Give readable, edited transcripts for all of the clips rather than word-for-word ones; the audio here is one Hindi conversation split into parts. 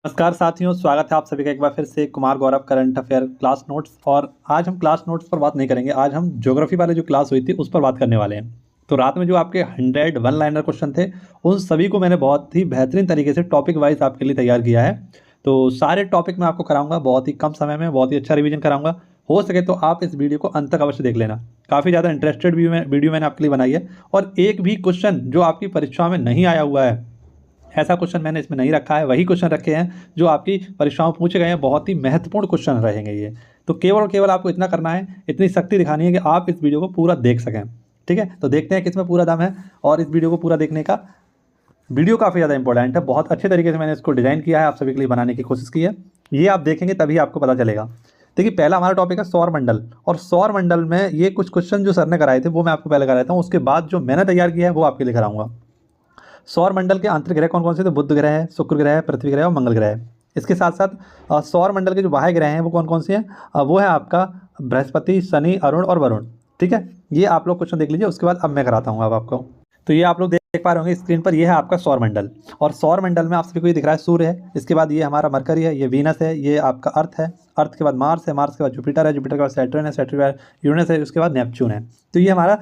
नमस्कार साथियों, स्वागत है आप सभी का एक बार फिर से Kumar Gaurav current affair class notes. और आज हम क्लास नोट्स पर बात नहीं करेंगे। आज हम ज्योग्राफी वाले जो क्लास हुई थी उस पर बात करने वाले हैं। तो रात में जो आपके 100 वन लाइनर क्वेश्चन थे उन सभी को मैंने बहुत ही बेहतरीन तरीके से टॉपिक वाइज आपके लिए तैयार किया है। तो सारे टॉपिक मैं आपको कराऊंगा बहुत ही कम समय में, बहुत ही अच्छा रिविजन कराऊंगा। हो सके तो आप इस वीडियो को अंत तक अवश्य देख लेना। काफ़ी ज़्यादा इंटरेस्टेड वीडियो मैंने आपके लिए बनाई है। और एक भी क्वेश्चन जो आपकी परीक्षा में नहीं आया हुआ है, ऐसा क्वेश्चन मैंने इसमें नहीं रखा है, वही क्वेश्चन रखे हैं जो आपकी परीक्षाओं में पूछे गए हैं। बहुत ही महत्वपूर्ण क्वेश्चन रहेंगे ये। तो केवल और केवल आपको इतना करना है, इतनी शक्ति दिखानी है कि आप इस वीडियो को पूरा देख सकें। ठीक है, तो देखते हैं किसमें पूरा दम है। और इस वीडियो को पूरा देखने का, वीडियो काफ़ी ज़्यादा इंपॉर्टेंट है, बहुत अच्छे तरीके से मैंने इसको डिज़ाइन किया है, आप सभी के लिए बनाने की कोशिश की है। ये आप देखेंगे तभी आपको पता चलेगा। देखिए, पहला हमारा टॉपिक है सौर मंडल। और सौर मंडल में ये कुछ क्वेश्चन जो सर ने कराए थे वो मैं आपको पहले कराता हूँ, उसके बाद जो मैंने तैयार किया है वो आपके लिए कराऊंगा। सौर मंडल के आंतरिक ग्रह कौन कौन से? तो बुध ग्रह है, शुक्र ग्रह है, पृथ्वी ग्रह और मंगल ग्रह है। इसके साथ साथ सौर मंडल के जो बाह्य ग्रह हैं वो कौन कौन से हैं? वो है आपका बृहस्पति, शनि, अरुण और वरुण। ठीक है, ये आप लोग क्वेश्चन देख लीजिए, उसके बाद अब मैं कराता हूँ अब आपको। तो ये आप लोग देख पा रहे होंगे स्क्रीन पर, ये है आपका सौर मंडल। और सौर मंडल में आप सभी को ये दिख रहा है सूर्य है, इसके बाद ये हमारा मरकरी है, ये वीनस है, ये आपका अर्थ है, अर्थ के बाद मार्स है, मार्स के बाद जुपिटर है, जुपिटर के बाद सैटर्न है, सैटर्न के बाद यूरेनस है, उसके बाद नेपच्यून है। तो ये हमारा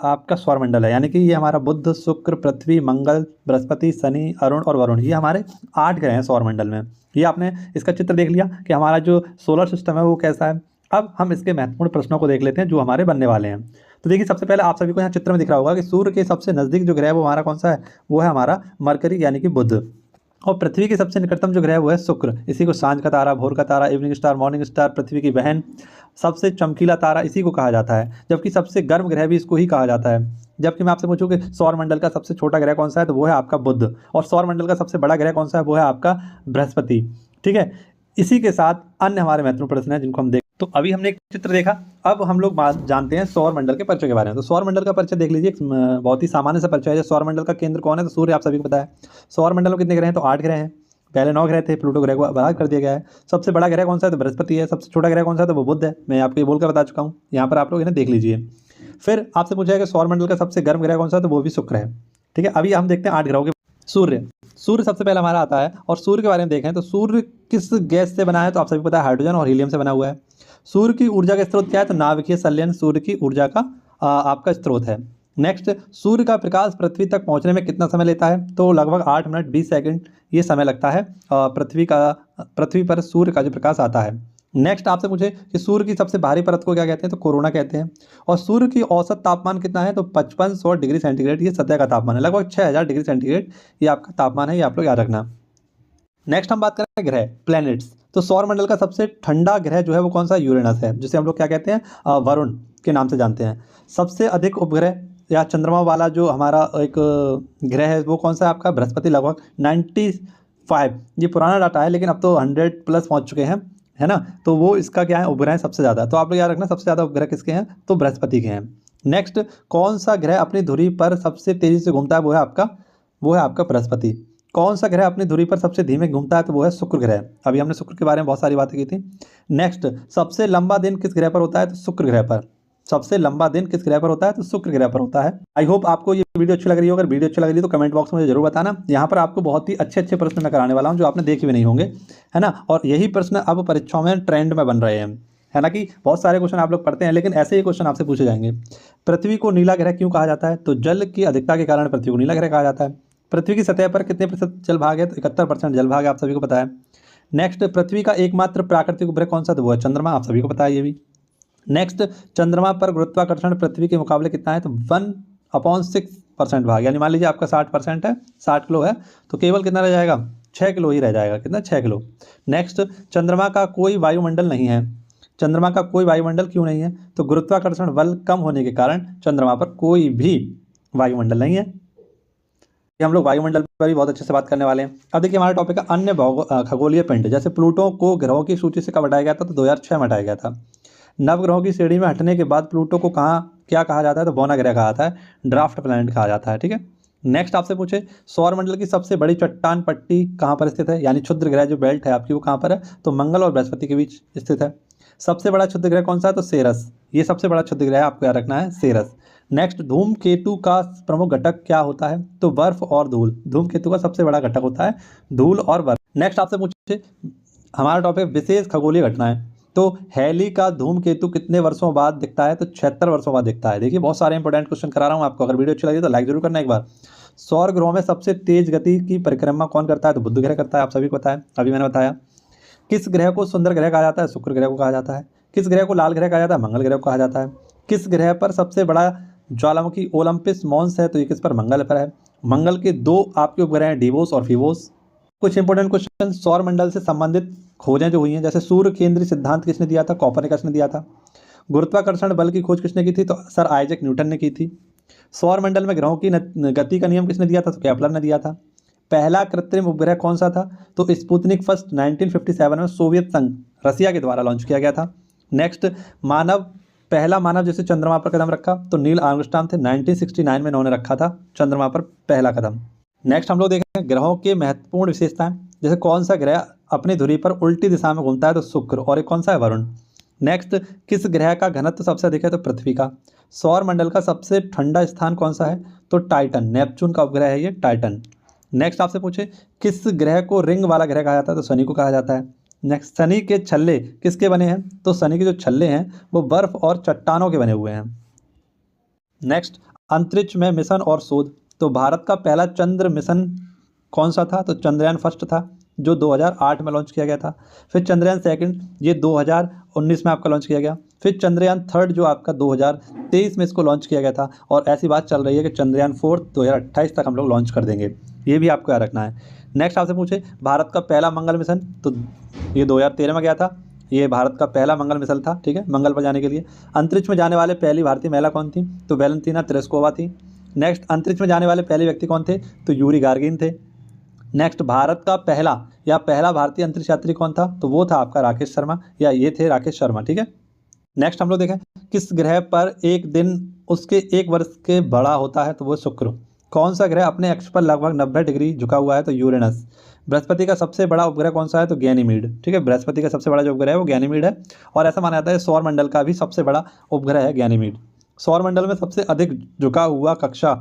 आपका सौर मंडल है, यानी कि ये हमारा बुध, शुक्र, पृथ्वी, मंगल, बृहस्पति, शनि, अरुण और वरुण, ये हमारे 8 ग्रह हैं सौर मंडल में। ये आपने इसका चित्र देख लिया कि हमारा जो सोलर सिस्टम है वो कैसा है। अब हम इसके महत्वपूर्ण प्रश्नों को देख लेते हैं जो हमारे बनने वाले हैं। तो देखिए, सबसे पहले आप सभी को यहाँ चित्र में दिख रहा होगा कि सूर्य के सबसे नज़दीक जो ग्रह है वो हमारा कौन सा है? वो है हमारा मरकरी यानी कि बुध। और पृथ्वी के सबसे निकटतम जो ग्रह है वो है शुक्र। इसी को सांझ का तारा, भोर का तारा, इवनिंग स्टार, मॉर्निंग स्टार, पृथ्वी की बहन, सबसे चमकीला तारा इसी को कहा जाता है। जबकि सबसे गर्म ग्रह भी इसको ही कहा जाता है। जबकि मैं आपसे पूछूं कि सौर मंडल का सबसे छोटा ग्रह कौन सा है, तो वो है आपका बुध। और सौर मंडल का सबसे बड़ा ग्रह कौन सा है? वो है आपका बृहस्पति। ठीक है, इसी के साथ अन्य हमारे महत्वपूर्ण प्रश्न हैं जिनको हम देख। तो अभी हमने एक चित्र देखा, अब हम लोग जानते हैं सौर मंडल के परिचय के बारे में। तो सौर मंडल का परिचय देख लीजिए, बहुत ही सामान्य सा परिचय है। सौर मंडल का केंद्र कौन है? तो सूर्य, आप सभी को पता है। सौर मंडल में कितने ग्रह हैं? तो 8 ग्रह हैं। पहले 9 ग्रह थे, प्लूटो ग्रह को बाहर कर दिया गया है। सबसे बड़ा ग्रह कौन सा है? तो बृहस्पति है। सबसे छोटा ग्रह कौन सा है? तो वो बुध है। मैं आपको ये बोलकर बता चुका हूँ, यहाँ पर आप लोग इन्हें देख लीजिए। फिर आपसे पूछा है कि सौर मंडल का सबसे गर्म ग्रह कौन सा है? तो वो भी शुक्र है। ठीक है, अभी हम देखते हैं 8 ग्रहों के। सूर्य, सूर्य सबसे पहले हमारा आता है। और सूर्य के बारे में देखें तो सूर्य किस गैस से बना है? तो आप सभी को पता है, हाइड्रोजन और हीलियम से बना हुआ है। सूर्य की ऊर्जा का स्रोत क्या है? तो नाभिकीय संलयन सूर्य की ऊर्जा का आपका स्रोत है। नेक्स्ट, सूर्य का प्रकाश पृथ्वी तक पहुंचने में कितना समय लेता है? तो लगभग 8 मिनट 20 सेकंड ये समय लगता है पृथ्वी पर सूर्य का जो प्रकाश आता है। नेक्स्ट, आपसे पूछे कि सूर्य की सबसे बाहरी परत को क्या कहते हैं? तो कोरोना कहते हैं। और सूर्य की औसत तापमान कितना है? तो 5500 डिग्री सेंटीग्रेड ये सतह का तापमान है। लगभग 6000 डिग्री सेंटीग्रेड ये आपका तापमान है, ये आप लोग याद रखना। नेक्स्ट हम बात करें ग्रह, प्लैनेट्स। तो सौर मंडल का सबसे ठंडा ग्रह जो है वो कौन सा? यूरेनस है, जिसे हम लोग क्या कहते हैं? वरुण के नाम से जानते हैं। सबसे अधिक उपग्रह या चंद्रमा वाला जो हमारा एक ग्रह है वो कौन सा है आपका? बृहस्पति, लगभग 95। ये पुराना डाटा है लेकिन अब तो 100 प्लस पहुंच चुके हैं, है ना। तो वो इसका क्या है? उपग्रह सबसे ज़्यादा। तो आप लोग याद रखना, सबसे ज़्यादा उपग्रह किसके हैं? तो बृहस्पति के हैं। नेक्स्ट, कौन सा ग्रह अपनी धुरी पर सबसे तेजी से घूमता है? वो है आपका बृहस्पति। कौन सा ग्रह अपनी धुरी पर सबसे धीमे घूमता है? तो वो है शुक्र ग्रह। अभी हमने शुक्र के बारे में बहुत सारी बातें की थी। नेक्स्ट, सबसे लंबा दिन किस ग्रह पर होता है? तो शुक्र ग्रह पर। सबसे लंबा दिन किस ग्रह पर होता है? तो शुक्र ग्रह पर होता है। आई होप आपको ये वीडियो अच्छी लग रही हो। अगर वीडियो अच्छी लग रही है तो कमेंट बॉक्स में मुझे जरूर बताना। यहाँ पर आपको बहुत ही अच्छे अच्छे प्रश्न मैं कराने वाला हूँ जो आपने देखे भी नहीं होंगे, है ना। और यही प्रश्न अब परीक्षाओं में ट्रेंड में बन रहे हैं, है ना। कि बहुत सारे क्वेश्चन आप लोग पढ़ते हैं लेकिन ऐसे ही क्वेश्चन आपसे पूछे जाएंगे। पृथ्वी को नीला ग्रह क्यों कहा जाता है? तो जल की अधिकता के कारण पृथ्वी को नीला ग्रह कहा जाता है। पृथ्वी की सतह पर कितने प्रतिशत जल भाग है? तो 71% जल भाग है, आप सभी को पता है। नेक्स्ट, पृथ्वी का एकमात्र प्राकृतिक उपग्रह कौन सा? तो वो है चंद्रमा, आप सभी को पता है ये भी। नेक्स्ट, चंद्रमा पर गुरुत्वाकर्षण पृथ्वी के मुकाबले कितना है? तो 1/6% भाग, यानी मान लीजिए आपका 60% है, 60 किलो है, तो केवल कितना रह जाएगा? 6 किलो ही रह जाएगा। कितना? 6 किलो। नेक्स्ट, चंद्रमा का कोई वायुमंडल नहीं है। चंद्रमा का कोई वायुमंडल क्यों नहीं है? तो गुरुत्वाकर्षण बल कम होने के कारण चंद्रमा पर कोई भी वायुमंडल नहीं है। हम लोग वायुमंडल पर भी बहुत अच्छे से बात करने वाले हैं। अब देखिए, हमारा टॉपिक है अन्य खगोलीय पिंड। जैसे प्लूटो को ग्रहों की सूची से कब हटाया गया था? तो 2006 में हटाया गया था। नवग्रहों की श्रेणी में हटने के बाद प्लूटो को क्या कहा जाता है? तो बौना ग्रह कहा जाता है, ड्राफ्ट प्लैनेट कहा जाता है। ठीक है। नेक्स्ट आपसे पूछे, सौर मंडल की सबसे बड़ी चट्टान पट्टी कहाँ पर स्थित है? यानी क्षुद्र ग्रह जो बेल्ट है आपकी वो कहाँ पर है? तो मंगल और बृहस्पति के बीच स्थित है। सबसे बड़ा क्षुद्र ग्रह कौन सा है? तो सेरस। ये सबसे बड़ा क्षुद्र ग्रह आपको याद रखना है, सेरस। नेक्स्ट, धूमकेतु का प्रमुख घटक क्या होता है? तो बर्फ और धूल। धूमकेतु का सबसे बड़ा घटक होता है धूल और बर्फ। नेक्स्ट आपसे पूछे, हमारा टॉपिक विशेष खगोलीय घटनाएं। तो हैली का धूमकेतु कितने वर्षों बाद दिखता है? तो 76 वर्षों बाद दिखता है। देखिए बहुत सारे इंपॉर्टेंट क्वेश्चन करा रहा हूँ आपको, अगर वीडियो अच्छी लगी तो लाइक जरूर करना एक बार। सौर ग्रहों में सबसे तेज गति की परिक्रमा कौन करता है? तो बुध ग्रह करता है, आप सभी को पता है, अभी मैंने बताया। किस ग्रह को सुंदर ग्रह कहा जाता है? शुक्र ग्रह को कहा जाता है। किस ग्रह को लाल ग्रह कहा जाता है? मंगल ग्रह को कहा जाता है। किस ग्रह पर सबसे बड़ा ज्वालामुखी ओलंपस मॉन्स है? तो ये किस पर? मंगल पर है। मंगल के दो आपके उपग्रह हैं, डिवोस और फिवोस। कुछ इंपॉर्टेंट क्वेश्चन सौर मंडल से संबंधित खोजें जो हुई हैं, जैसे सूर्य केंद्रीय सिद्धांत किसने दिया था? कोपरनिकस ने दिया था। गुरुत्वाकर्षण बल की खोज किसने की थी? तो सर आइजैक न्यूटन ने की थी। सौर मंडल में ग्रहों की गति का नियम किसने दिया था? तो केपलर ने दिया था। पहला कृत्रिम उपग्रह कौन सा था? तो स्पुतनिक फर्स्ट 1957 में सोवियत संघ रसिया के द्वारा लॉन्च किया गया था। नेक्स्ट, पहला मानव जिसे चंद्रमा पर कदम रखा? तो नील आर्मस्ट्रांग थे, 1969 में इन्होंने रखा था चंद्रमा पर पहला कदम। नेक्स्ट हम लोग देखें ग्रहों के महत्वपूर्ण विशेषताएं, जैसे कौन सा ग्रह अपनी धुरी पर उल्टी दिशा में घूमता है? तो शुक्र। और एक कौन सा है? वरुण। नेक्स्ट, किस ग्रह का घनत्व सबसे अधिक है? तो पृथ्वी का। सौर मंडल का सबसे ठंडा स्थान कौन सा है? तो टाइटन, नेपच्यून का उपग्रह है ये टाइटन। नेक्स्ट आपसे पूछे, किस ग्रह को रिंग वाला ग्रह कहा जाता है? तो शनि को कहा जाता है। नेक्स्ट, शनि के छल्ले किसके बने हैं? तो शनि के जो छल्ले हैं वो बर्फ और चट्टानों के बने हुए हैं। नेक्स्ट, अंतरिक्ष में मिशन और शोध। तो भारत का पहला चंद्र मिशन कौन सा था? तो चंद्रयान फर्स्ट था, जो 2008 में लॉन्च किया गया था। फिर चंद्रयान सेकंड, ये 2019 में आपका लॉन्च किया गया। फिर चंद्रयान थर्ड जो आपका 2023 में इसको लॉन्च किया गया था, और ऐसी बात चल रही है कि चंद्रयान फोर्थ 2028 तक हम लोग लॉन्च कर देंगे, ये भी आपको याद रखना है। नेक्स्ट आपसे पूछे, भारत का पहला मंगल मिशन, तो ये 2013 में गया था, ये भारत का पहला मंगल मिशन था, ठीक है, मंगल पर जाने के लिए। अंतरिक्ष में जाने वाले पहली भारतीय महिला कौन थी? तो वैलेंटीना तेरेस्कोवा थी। नेक्स्ट, अंतरिक्ष में जाने वाले पहले व्यक्ति कौन थे? तो यूरी गार्गिन थे। नेक्स्ट, भारत का पहला भारतीय अंतरिक्ष यात्री कौन था? तो वो था आपका राकेश शर्मा, या ये थे राकेश शर्मा, ठीक है। नेक्स्ट हम लोग देखें, किस ग्रह पर एक दिन उसके एक वर्ष के बड़ा होता है? तो वो शुक्र। कौन सा ग्रह अपने अक्ष पर लगभग 90 डिग्री झुका हुआ है? तो यूरेनस। बृहस्पति का सबसे बड़ा उपग्रह कौन सा है? तो गैनीमीड, ठीक है, बृहस्पति का सबसे बड़ा जो उपग्रह है वो गैनीमीड है, और ऐसा माना जाता है सौर मंडल का भी सबसे बड़ा उपग्रह है गैनीमीड। सौर मंडल में सबसे अधिक झुका हुआ कक्षा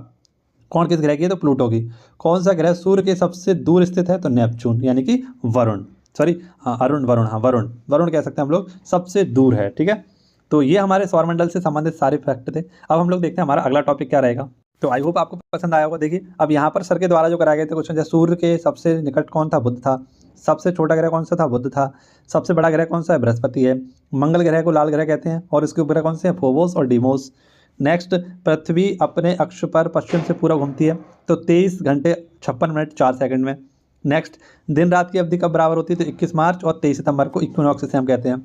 कौन किस ग्रह की है? तो प्लूटो की। कौन सा ग्रह सूर्य के सबसे दूर स्थित है? तो नेपच्यून, यानी कि वरुण, वरुण कह सकते हैं हम लोग, सबसे दूर है, ठीक है। तो ये हमारे सौरमंडल से संबंधित सारे फैक्ट थे। अब हम लोग देखते हैं हमारा अगला टॉपिक क्या रहेगा। तो आई होप आपको पसंद आया होगा। देखिए अब यहाँ पर सर के द्वारा जो कराए गए थे क्वेश्चन, जैसे सूर्य के सबसे निकट कौन था? बुध था। सबसे छोटा ग्रह कौन सा था? बुध था। सबसे बड़ा ग्रह कौन सा है? बृहस्पति है। मंगल ग्रह को लाल ग्रह कहते हैं, और इसके उपग्रह कौन से हैं? फोबोस और डीमोस। नेक्स्ट, पृथ्वी अपने अक्ष पर पश्चिम से पूर्व घूमती है, तो 23 घंटे 56 मिनट 4 सेकंड में। नेक्स्ट, दिन रात की अवधि कब बराबर होती है? तो 21 मार्च और 23 सितंबर को इक्विनॉक्स से हम कहते हैं।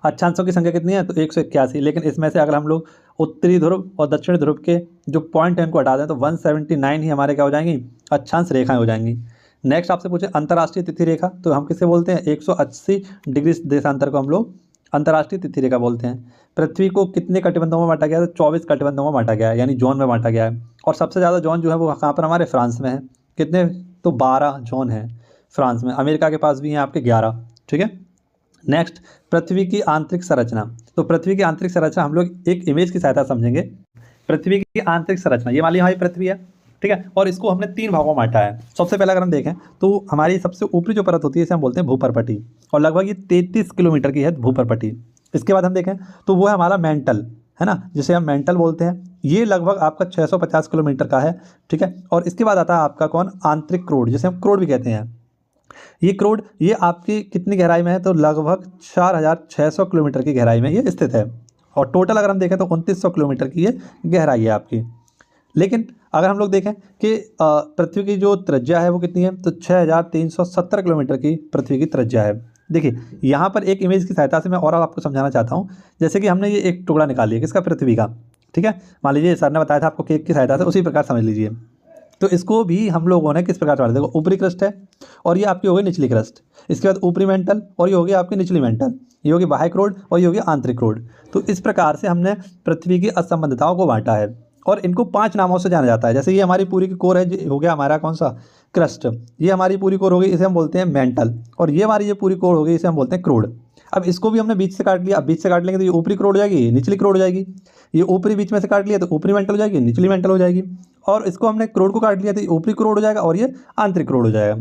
अक्षांशों की संख्या कितनी है? तो 181, लेकिन इसमें से अगर हम लोग उत्तरी ध्रुव और दक्षिणी ध्रुव के जो पॉइंट है इनको हटा दें तो 179 ही हमारे क्या हो जाएंगी? अक्षांश रेखाएं हो जाएंगी। नेक्स्ट आपसे पूछे अंतर्राष्ट्रीय तिथि रेखा, तो हम किसे बोलते हैं? 180 डिग्री देशांतर को हम लोग अंतर्राष्ट्रीय तिथि रेखा बोलते हैं। पृथ्वी को कितने कटिबंधों में बांटा गया है? तो 24 कटिबंधों में बांटा गया है, यानी जोन में बांटा गया है। और सबसे ज़्यादा जोन जो है वो कहाँ पर? हमारे फ्रांस में है। कितने? तो 12 जोन है फ्रांस में। अमेरिका के पास भी हैं आपके 11, ठीक है। नेक्स्ट, पृथ्वी की आंतरिक संरचना। तो पृथ्वी की आंतरिक संरचना हम लोग एक इमेज की सहायता समझेंगे। पृथ्वी की आंतरिक संरचना, ये मान लीजिए हमारी पृथ्वी है, ठीक है, और इसको हमने 3 भागों में बांटा है। सबसे पहले अगर हम देखें तो हमारी सबसे ऊपरी जो परत होती है इसे हम बोलते हैं भूपर्पटी, और लगभग ये 33 किलोमीटर की है भूपर्पटी। इसके बाद हम देखें तो वो है हमारा मेंटल, है ना, जिसे हम मेंटल बोलते हैं। ये लगभग आपका 650 किलोमीटर का है, ठीक है। और इसके बाद आता है आपका कौन? आंतरिक क्रोड, जिसे हम क्रोड भी कहते हैं। ये क्रोड ये आपकी कितनी गहराई में है? तो लगभग 4600 किलोमीटर की गहराई में ये स्थित है, और टोटल अगर हम देखें तो 2900 किलोमीटर की ये गहराई है आपकी। लेकिन अगर हम लोग देखें कि पृथ्वी की जो त्रिज्या है वो कितनी है? तो 6370 किलोमीटर की पृथ्वी की त्रिज्या है। देखिए यहाँ पर एक इमेज की सहायता से मैं और आपको समझाना चाहता हूँ। जैसे कि हमने ये एक टुकड़ा निकाल लिया, किसका? पृथ्वी का, ठीक है। मान लीजिए सर ने बताया था आपको केक की सहायता से, उसी प्रकार समझ लीजिए। तो इसको भी हम लोगों ने किस प्रकार बांटा? देखो ऊपरी क्रस्ट है, और ये आपकी हो गई निचली क्रस्ट। इसके बाद ऊपरी मेंटल, और ये होगी आपकी निचली मेंटल। ये होगी बाह्य क्रोड, और ये होगी आंतरिक क्रोड। तो इस प्रकार से हमने पृथ्वी की असंबद्धताओं को बांटा है, और इनको 5 नामों से जाना जाता है। जैसे ये हमारी पूरी की कोर है, ये हो गया हमारा कौन सा? क्रस्ट। ये हमारी पूरी कोर हो गई, इसे हम बोलते हैं मेंटल। और ये हमारी ये पूरी कोर हो गई, इसे हम बोलते हैं क्रोड। अब इसको भी हमने बीच से काट लिया। अब बीच से काट लेंगे तो ये ऊपरी क्रोड हो जाएगी, निचली क्रोड हो जाएगी। ये ऊपरी बीच में से काट लिया तो ऊपरी मेंटल हो जाएगी, निचली मेंटल हो जाएगी। और इसको हमने क्रोड को काट लिया तो ये ऊपरी क्रोड हो जाएगा, और ये आंतरिक क्रोड हो जाएगा।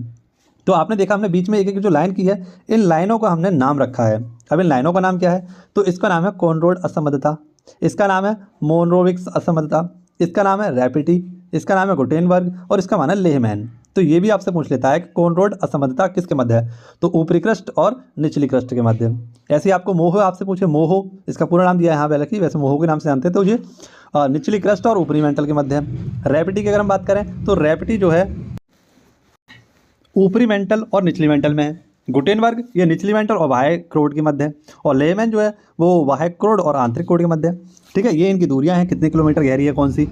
तो आपने देखा हमने बीच में एक एक जो लाइन की है, इन लाइनों को हमने नाम रखा है। अब इन लाइनों का नाम क्या है? तो इसका नाम है कॉनरोड असमर्थता, इसका नाम है मोनरोविक्स असमर्थता, इसका नाम है रैपिटी, इसका नाम है गुटेनबर्ग और इसका माना लेहमैन। तो ये भी आपसे पूछ लेता है कि कॉनरोड असमर्थता किसके मध्य है? तो ऊपरी क्रस्ट और निचली क्रस्ट के मध्य। ऐसे ही आपको मोहो आपसे पूछे, मोहो इसका पूरा नाम दिया है यहाँ पे, हालांकि वैसे मोहो के नाम से जानते हैं। तो ये निचली क्रस्ट और ऊपरी मेंटल के मध्य है। रैपिटी की अगर हम बात करें तो रैपिटी जो है ऊपरी मेंटल और निचली मेंटल में है। गुटेनबर्ग ये निचली मेंटल और बाह्य क्रोड के मध्य है। और लेहमैन जो है वो बाह्य क्रोड और आंतरिक क्रोड के मध्य है। ठीक है, ये इनकी दूरियां हैं, कितने किलोमीटर गहरी है कौन सी।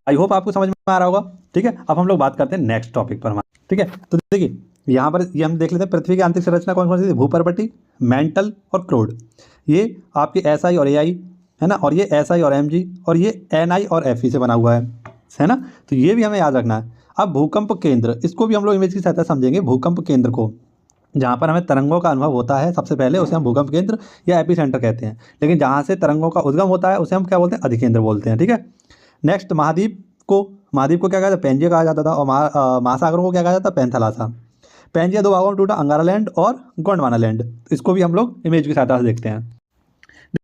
आई होप आपको समझ में आ रहा होगा। ठीक है, अब हम लोग बात करते हैं नेक्स्ट टॉपिक पर हमारे। ठीक है, तो देखिए यहाँ पर ये हम देख लेते हैं पृथ्वी की आंतरिक संरचना कौन कौन सी थी? भूपर्पटी, मेंटल और क्रोड। ये आपके SI और AI है ना, और ये SI और MG और ये NI और FE से बना हुआ है ना। तो ये भी हमें याद रखना है। अब भूकंप केंद्र, इसको भी हम लोग इमेज की सहायता समझेंगे। भूकंप केंद्र को, जहाँ पर हमें तरंगों का अनुभव होता है सबसे पहले, उसे हम भूकंप केंद्र या एपिसेंटर कहते हैं। लेकिन जहाँ से तरंगों का उद्गम होता है उसे हम क्या बोलते हैं? अधिकेंद्र बोलते हैं। ठीक है, नेक्स्ट महाद्वीप को क्या कहा जाता है? पेंजिया कहा जाता था। और महासागरों को क्या कहा जाता है? पेंथलासा। पेंजिया दो भागों में टूटा, अंगारा लैंड और गोंडवाना लैंड। इसको भी हम लोग इमेज की सहायता से देखते हैं।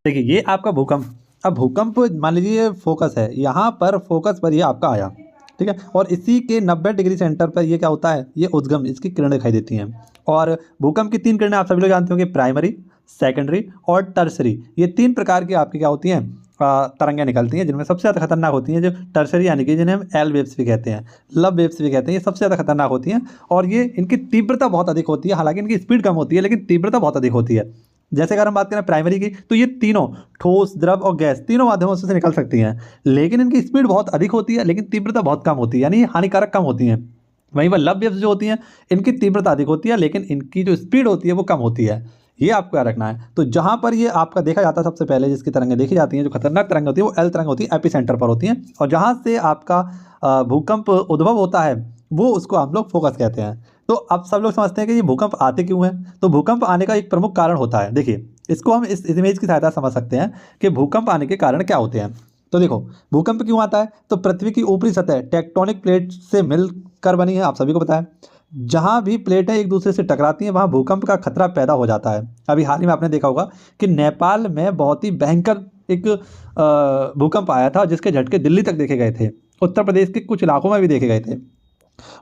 देखिए ये आपका भूकंप, अब भूकंप मान लीजिए फोकस है, यहाँ पर फोकस पर ये आपका आया। ठीक है, और इसी के 90 डिग्री सेंटर पर ये क्या होता है? ये उद्गम, इसकी किरणें दिखाई देती हैं। और भूकंप की 3 किरणें आप सभी लोग जानते होंगे, प्राइमरी, सेकेंडरी और टर्सरी। ये 3 प्रकार की आपकी क्या होती हैं? तरंगें निकलती हैं, जिनमें सबसे ज़्यादा खतरनाक होती हैं जो टर्सरी, यानी कि जिन्हें हम एल वेव्स भी कहते हैं, लव वेव्स भी कहते हैं। ये सबसे ज़्यादा खतरनाक होती हैं और ये इनकी तीव्रता बहुत अधिक होती है। हालांकि इनकी स्पीड कम होती है लेकिन तीव्रता बहुत अधिक होती है। जैसे अगर हम बात करें प्राइमरी की, तो ये तीनों ठोस, द्रव और गैस तीनों माध्यमों से निकल सकती हैं, लेकिन इनकी स्पीड बहुत अधिक होती है लेकिन तीव्रता बहुत कम होती है, यानी हानिकारक कम होती हैं। वहीं पर लव वेव्स जो होती हैं इनकी तीव्रता अधिक होती है लेकिन इनकी जो स्पीड होती है वो कम होती है। ये आपको याद रखना है। तो जहाँ पर ये आपका देखा जाता है सबसे पहले, जिसकी तरंगें देखी जाती हैं, जो खतरनाक तरंगें होती है, वो एल तरंग होती है, एपिसेंटर पर होती हैं। और जहाँ से आपका भूकंप उद्भव होता है वो उसको हम लोग फोकस कहते हैं। तो अब सब लोग समझते हैं कि ये भूकंप आते क्यों हैं। तो भूकंप आने का एक प्रमुख कारण होता है, देखिए इसको हम इस इमेज की सहायता समझ सकते हैं कि भूकंप आने के कारण क्या होते हैं। तो देखो भूकंप क्यों आता है? तो पृथ्वी की ऊपरी सतह टेक्टोनिक प्लेट से मिलकर बनी है, आप सभी को पता है। जहाँ भी प्लेटें एक दूसरे से टकराती हैं वहाँ भूकंप का खतरा पैदा हो जाता है। अभी हाल ही में आपने देखा होगा कि नेपाल में बहुत ही भयंकर एक भूकंप आया था जिसके झटके दिल्ली तक देखे गए थे, उत्तर प्रदेश के कुछ इलाकों में भी देखे गए थे।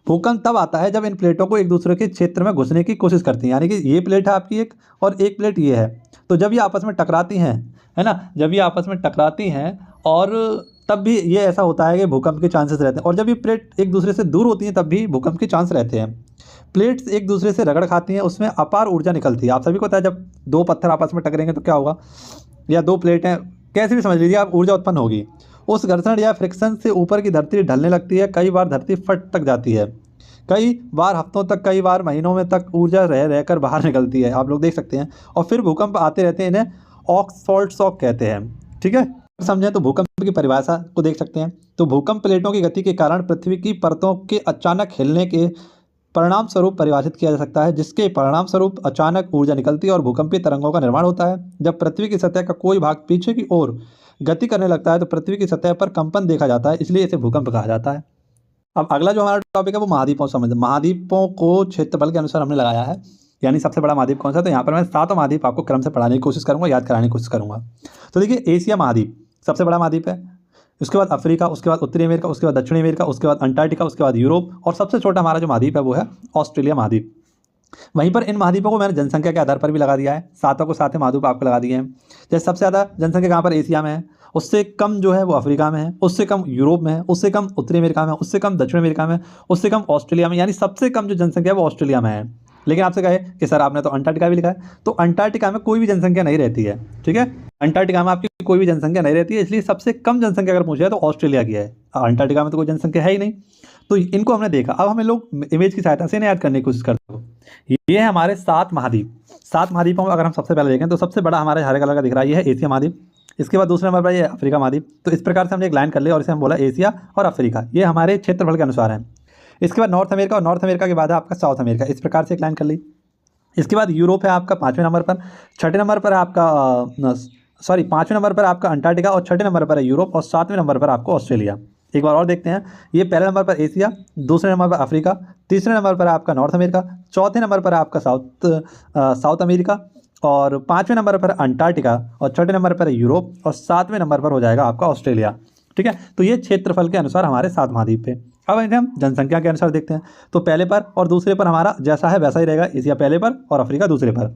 भूकंप तब आता है जब इन प्लेटों को एक दूसरे के क्षेत्र में घुसने की कोशिश करती हैं, यानी कि ये प्लेट है आपकी एक और एक प्लेट ये है। तो जब ये आपस में टकराती हैं, है ना, जब ये आपस में टकराती हैं और तब भी ये ऐसा होता है कि भूकंप के चांसेस रहते हैं। और जब ये प्लेट एक दूसरे से दूर होती हैं तब भी भूकंप के चांस रहते हैं। प्लेट्स एक दूसरे से रगड़ खाती हैं, उसमें अपार ऊर्जा निकलती है। आप सभी को पता है जब 2 पत्थर आपस में टकरेंगे तो क्या होगा, या 2 प्लेटें, कैसे भी समझ लीजिए आप, ऊर्जा उत्पन्न होगी। उस घर्षण या फ्रिक्शन से ऊपर की धरती ढलने लगती है, कई बार धरती फट तक जाती है, कई बार हफ्तों तक, कई बार महीनों में तक ऊर्जा रह रहकर बाहर निकलती है, आप लोग देख सकते हैं। और फिर भूकंप आते रहते हैं, इन्हें ऑक्सफोर्ड शॉक कहते हैं। ठीक है, समझें तो भूकंप की परिभाषा को देख सकते हैं। तो भूकंप प्लेटों की गति के कारण पृथ्वी की परतों के अचानक हिलने के परिणाम स्वरूप परिभाषित किया जा सकता है, जिसके परिणाम स्वरूप अचानक ऊर्जा निकलती है और भूकंपीय तरंगों का निर्माण होता है। जब पृथ्वी की सतह का कोई भाग पीछे की ओर गति करने लगता है तो पृथ्वी की सतह पर कंपन देखा जाता है, इसलिए इसे भूकंप कहा जाता है। अब अगला जो हमारा टॉपिक है वो महाद्वीपों समझ। महाद्वीपों को क्षेत्रफल के अनुसार हमने लगाया है, यानी सबसे बड़ा महाद्वीप कौन सा। तो यहाँ पर मैं 7 महाद्वीप आपको क्रम से पढ़ाने की कोशिश करूँगा, याद कराने की कोशिश करूँगा। तो देखिए एशिया महाद्वीप सबसे बड़ा महाद्वीप है, उसके बाद अफ्रीका, उसके बाद उत्तरी अमेरिका, उसके बाद दक्षिणी अमेरिका, उसके बाद अंटार्कटिका, उसके बाद यूरोप, और सबसे छोटा हमारा जो महाद्वीप है वो है ऑस्ट्रेलिया महाद्वीप। वहीं पर इन महाद्वीपों को मैंने जनसंख्या के आधार पर भी लगा दिया है, 7 को 7 महाद्वीप आपको लगा दिए हैं। जैसे सबसे ज़्यादा जनसंख्या कहाँ पर एशिया में है, उससे कम जो है वो अफ्रीका में है, उससे कम यूरोप में है, उससे कम उत्तरी अमेरिका में, उससे कम दक्षिण अमेरिका में, उससे कम ऑस्ट्रेलिया में, यानी सबसे कम जो जनसंख्या है वो ऑस्ट्रेलिया में है। लेकिन आपसे कहे कि सर आपने तो अंटार्कटिका भी लिखा है, तो अंटार्कटिका में कोई भी जनसंख्या नहीं रहती है। ठीक है, अंटार्कटिका में आपकी कोई भी जनसंख्या नहीं रहती है, इसलिए सबसे कम जनसंख्या अगर पूछे तो ऑस्ट्रेलिया की है। अंटार्कटिका में तो कोई जनसंख्या है ही नहीं। तो इनको हमने देखा। अब हमें लोग इमेज की सहायता से इन्हें याद करने की कोशिश करते हो। ये है हमारे 7 महाद्वीप। 7 महाद्वीपों में अगर हम सबसे पहले देखें तो सबसे बड़ा हमारे हरे कलर का दिख रहा है, ये है एशिया महाद्वीप। इसके बाद दूसरे नंबर पर ये अफ्रीका महाद्वीप। तो इस प्रकार से हमने एक लाइन कर लिया और इसे हम बोला एशिया और अफ्रीका, ये हमारे क्षेत्रफल के अनुसार है। इसके बाद नॉर्थ अमेरिका, और नॉर्थ अमेरिका के बाद है आपका साउथ अमेरिका, इस प्रकार से एक लाइन कर ली। इसके बाद यूरोप है आपका 5वें नंबर पर, 6ठे नंबर पर आपका 5वें नंबर पर आपका अंटार्कटिका, और 6ठे नंबर पर है यूरोप, और 7वें नंबर पर आपको ऑस्ट्रेलिया। एक बार और देखते हैं। ये पहले नंबर पर एशिया, दूसरे नंबर पर अफ्रीका, तीसरे नंबर पर आपका नॉर्थ अमेरिका, चौथे नंबर पर आपका साउथ अमेरिका, और पाँचवें नंबर पर अंटार्कटिका, और छठे नंबर पर यूरोप, और सातवें नंबर पर हो जाएगा आपका ऑस्ट्रेलिया। ठीक है, तो ये क्षेत्रफल के अनुसार हमारे 7 महाद्वीप थे। अब इन्हें हम जनसंख्या के अनुसार देखते हैं। तो पहले पर और दूसरे पर हमारा जैसा है वैसा ही रहेगा, एशिया पहले पर और अफ्रीका दूसरे पर।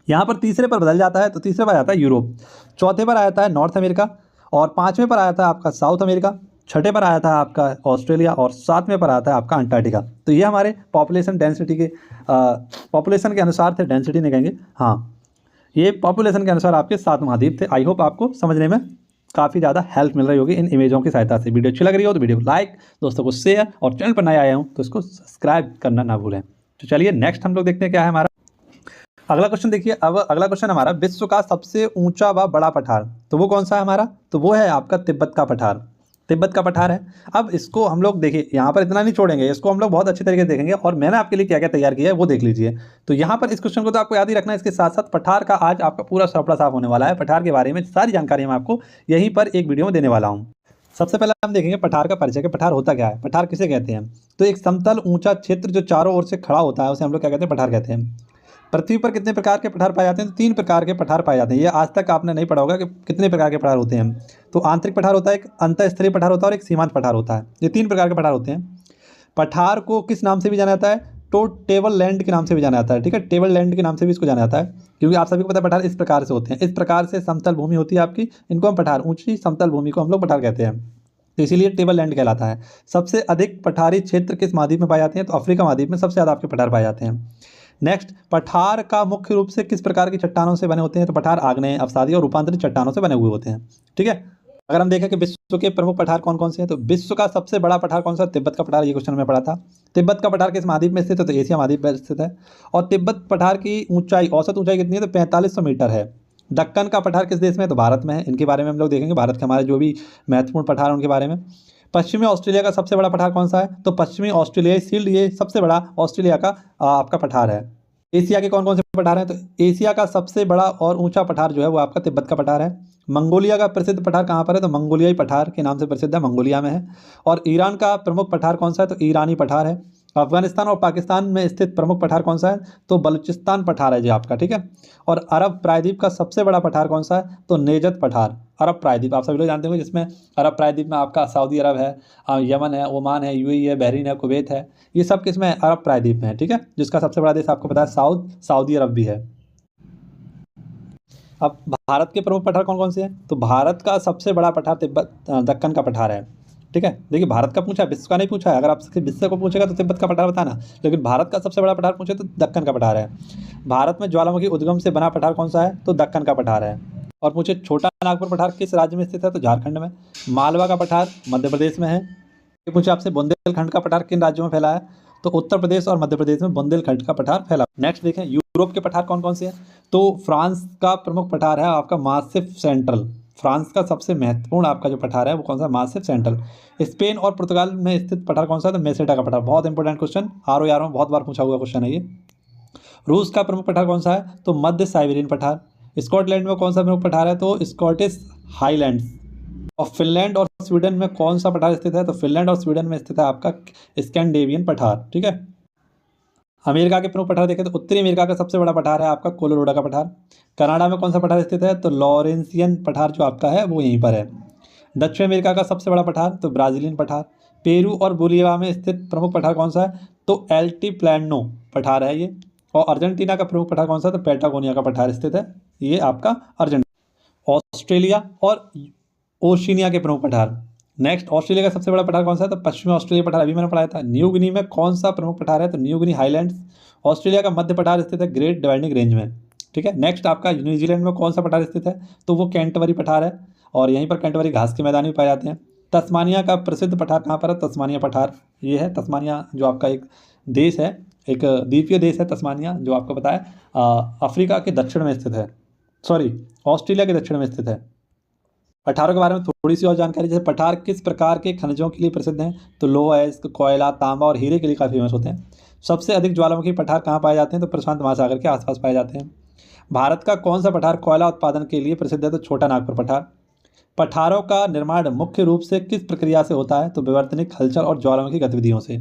यहाँ पर तीसरे पर बदल जाता है, तो तीसरे पर आता है यूरोप, चौथे पर आया था नॉर्थ अमेरिका, और पाँचवें पर आया था आपका साउथ अमेरिका, छठे पर आया था आपका ऑस्ट्रेलिया, और सातवें पर आता है आपका अंटार्कटिका। तो ये हमारे पॉपुलेशन डेंसिटी के पॉपुलेशन के अनुसार थे, डेंसिटी नहीं कहेंगे, हाँ, ये पॉपुलेशन के अनुसार आपके 7 महाद्वीप थे। आई होप आपको समझने में काफ़ी ज़्यादा हेल्प मिल रही होगी इन इमेजों की सहायता से। वीडियो अच्छी लग रही हो तो वीडियो को लाइक, दोस्तों को शेयर, और चैनल पर नए आए हूँ तो इसको सब्सक्राइब करना ना भूलें। तो चलिए नेक्स्ट हम लोग देखते हैं क्या है हमारा अगला क्वेश्चन। देखिए, अब अगला क्वेश्चन हमारा, विश्व का सबसे ऊंचा व बड़ा पठार, तो वो कौन सा है हमारा? तो वो है आपका तिब्बत का पठार। तिब्बत का पठार है। अब इसको हम लोग देखिए, यहाँ पर इतना नहीं छोड़ेंगे, इसको हम लोग बहुत अच्छे तरीके से देखेंगे, और मैंने आपके लिए क्या क्या तैयार किया है वो देख लीजिए। तो यहाँ पर इस क्वेश्चन को तो आपको याद ही रखना है, इसके साथ साथ पठार का आज आपका पूरा सपड़ा साफ होने वाला है। पठार के बारे में सारी जानकारी मैं आपको यहीं पर एक वीडियो में देने वाला हूँ। सबसे पहले हम देखेंगे पठार का परिचय, कि पठार होता क्या है, पठार किसे कहते हैं। तो एक समतल ऊंचा क्षेत्र जो चारों ओर से खड़ा होता है उसे हम लोग क्या कहते हैं, पठार कहते हैं। पृथ्वी पर कितने प्रकार के पठार पाए जाते हैं? तो 3 प्रकार के पठार पाए जाते हैं। ये आज तक आपने नहीं पढ़ा होगा कि कितने प्रकार के पठार होते हैं। तो आंतरिक पठार होता है, एक अंतःस्थलीय पठार होता है, और एक सीमांत पठार होता है। ये 3 प्रकार के पठार होते हैं। पठार को किस नाम से भी जाना जाता है? तो टेबल लैंड के नाम से भी जाना जाता है। ठीक है, टेबल लैंड के नाम से भी इसको जाना जाता है, क्योंकि आप सभी को पता है पठार इस प्रकार से होते हैं। इस प्रकार से समतल भूमि होती है आपकी, इनको हम पठार, ऊंची समतल भूमि को हम लोग पठार कहते हैं। तो इसीलिए टेबल लैंड कहलाता है। सबसे अधिक पठारी क्षेत्र किस महाद्वीप में पाए जाते हैं? तो अफ्रीका महाद्वीप में सबसे ज़्यादा आपके पठार पाए जाते हैं। नेक्स्ट, पठार का मुख्य रूप से किस प्रकार की चट्टानों से बने होते हैं? तो पठार आग्नेय, अवसादी और रूपांतरित चट्टानों से बने हुए होते हैं। ठीक है, अगर हम देखें कि विश्व के प्रमुख पठार कौन कौन से हैं, तो विश्व का सबसे बड़ा पठार कौन सा? तिब्बत का पठार। ये क्वेश्चन में पढ़ा था। तिब्बत का पठार किस महाद्वीप में स्थित है? तो एशिया महाद्वीप में स्थित है। और तिब्बत पठार की ऊंचाई, औसत ऊंचाई कितनी है? तो 4500 मीटर है। दक्कन का पठार किस देश में है? तो भारत में है। इनके बारे में हम लोग देखेंगे, भारत के हमारे जो भी महत्वपूर्ण पठार हैं उनके बारे में। पश्चिमी ऑस्ट्रेलिया का सबसे बड़ा पठार कौन सा है? तो पश्चिमी ऑस्ट्रेलियाई शील्ड, ये सबसे बड़ा ऑस्ट्रेलिया का आपका पठार है। एशिया के कौन कौन से पठार हैं? तो एशिया का सबसे बड़ा और ऊंचा पठार जो है वो आपका तिब्बत का पठार है। मंगोलिया का प्रसिद्ध पठार कहाँ पर है? तो मंगोलियाई पठार के नाम से प्रसिद्ध है, मंगोलिया में है। और ईरान का प्रमुख पठार कौन सा है? तो ईरानी पठार है। अफगानिस्तान और पाकिस्तान में स्थित प्रमुख पठार कौन सा है? तो बलूचिस्तान पठार है जी आपका। ठीक है, और अरब प्रायद्वीप का सबसे बड़ा पठार कौन सा है? तो नेजद पठार। अरब प्रायद्वीप आप सभी लोग जानते होंगे, जिसमें अरब प्रायद्वीप में आपका सऊदी अरब है, यमन है, ओमान है, यूएई है, बहरीन है, कुवैत है, ये सब किसमें? अरब प्रायद्वीप में है। ठीक है, जिसका सबसे बड़ा देश आपको पता है सऊदी अरब भी है। अब भारत के प्रमुख पठार कौन कौन से हैं? तो भारत का सबसे बड़ा पठार तिब्बत दक्कन का पठार है। ठीक है, देखिए भारत का पूछा है, विश्व का नहीं पूछा है। अगर आपसे विश्व को पूछेगा तो तिब्बत का पठार बताना, लेकिन भारत का सबसे बड़ा पठार पूछे तो दक्कन का पठार है। भारत में ज्वालामुखी उद्गम से बना पठार कौन सा है? तो दक्कन का पठार है। और पूछे छोटा नागपुर पठार किस राज्य में स्थित है? तो झारखंड में। मालवा का पठार मध्य प्रदेश में है। ये पूछे आपसे बुंदेलखंड का पठार किन राज्यों में फैला है? तो उत्तर प्रदेश और मध्य प्रदेश में बुंदेलखंड का पठार फैला। नेक्स्ट देखें, यूरोप के पठार कौन कौन से हैं? तो फ्रांस का प्रमुख पठार है आपका मासिफ सेंट्रल। फ्रांस का सबसे महत्वपूर्ण आपका जो पठार है वो कौन सा? मासिफ सेंट्रल। स्पेन और पुर्तगाल में स्थित पठार कौन सा है? तो मेसेटा का पठार। बहुत इंपॉर्टेंट क्वेश्चन, ROR में बहुत बार पूछा हुआ क्वेश्चन है ये। रूस का प्रमुख पठार कौन सा है? तो मध्य साइबेरियन पठार। स्कॉटलैंड में कौन सा प्रमुख पठार है? तो स्कॉटिश हाईलैंड्स। और फिनलैंड और स्वीडन में कौन सा पठार स्थित है? तो फिनलैंड और स्वीडन में स्थित है आपका स्कैंडिनेवियन पठार। ठीक है, अमेरिका के प्रमुख पठार देखें तो उत्तरी अमेरिका का सबसे बड़ा पठार है आपका कोलोराडो का पठार। कनाडा में कौन सा पठार स्थित है? तो लॉरेंसियन पठार जो आपका है वो यहीं पर है। दक्षिण अमेरिका का सबसे बड़ा पठार तो ब्राज़ीलियन पठार। पेरू और बोलिविया में स्थित प्रमुख पठार कौन सा है? तो एल्टीप्लैनो पठार है ये। और अर्जेंटीना का प्रमुख पठार कौन सा है? तो पैटागोनिया का पठार स्थित है, ये आपका अर्जेंटीना। ऑस्ट्रेलिया और ओशिनिया के प्रमुख पठार। नेक्स्ट, ऑस्ट्रेलिया का सबसे बड़ा पठार कौन सा है? तो पश्चिमी ऑस्ट्रेलिया पठार, अभी मैंने पढ़ाया था। न्यू गिनी में कौन सा प्रमुख पठार है? तो न्यू गिनी हाईलैंड्स। ऑस्ट्रेलिया का मध्य पठार स्थित है ग्रेट डिवाइडिंग रेंज में। ठीक है, नेक्स्ट आपका न्यूजीलैंड में कौन सा पठार स्थित है? तो वो कैंटबरी पठार है, और यहीं पर कैंटबरी घास के मैदान भी पाए जाते हैं। तस्मानिया का प्रसिद्ध पठार कहाँ पर है? तस्मानिया पठार ये है। तस्मानिया जो आपका एक देश है, एक द्वीपीय देश है तस्मानिया, जो आपको पता है अफ्रीका के दक्षिण में स्थित है, सॉरी ऑस्ट्रेलिया के दक्षिण में स्थित है। पठारों के बारे में थोड़ी सी और जानकारी, जैसे पठार किस प्रकार के खनिजों के लिए प्रसिद्ध हैं? तो लोहा, कोयला, तांबा और हीरे के लिए काफ़ी फेमस होते हैं। सबसे अधिक ज्वालामुखी पठार कहाँ पाए जाते हैं? तो प्रशांत महासागर के आसपास पाए जाते हैं। भारत का कौन सा पठार कोयला उत्पादन के लिए प्रसिद्ध है? तो छोटा नागपुर पठार। पठारों का निर्माण मुख्य रूप से किस प्रक्रिया से होता है? तो विवर्तनिक, हलचल और ज्वालामुखी गतिविधियों से।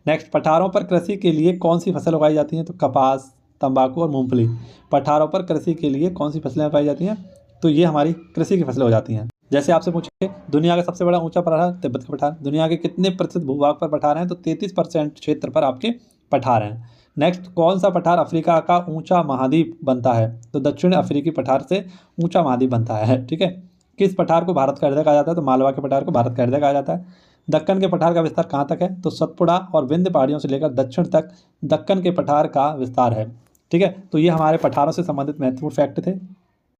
नेक्स्ट, पठारों पर कृषि के लिए कौन सी फसल उगाई जाती है? तो कपास, तंबाकू और मूंगफली। पठारों पर कृषि के लिए कौन सी फसलें उगाई जाती हैं? तो ये हमारी कृषि की फसलें हो जाती हैं। जैसे आपसे पूछे दुनिया का सबसे बड़ा ऊंचा पठार तिब्बत का पठार। दुनिया के कितने प्रतिशत भूभाग पर पठार हैं? तो 33% क्षेत्र पर आपके पठार हैं। नेक्स्ट, कौन सा पठार अफ्रीका का ऊंचा महाद्वीप बनता है? तो दक्षिण अफ्रीकी पठार से ऊंचा महाद्वीप बनता है। ठीक है। किस पठार को भारत का हृदय कहा जाता है? तो मालवा के पठार को भारत का हृदय कहा जाता है। दक्कन के पठार का विस्तार कहाँ तक है? तो सतपुड़ा और विंध्य पहाड़ियों से लेकर दक्षिण तक दक्कन के पठार का विस्तार है। ठीक है। तो ये हमारे पठारों से संबंधित महत्वपूर्ण फैक्ट थे।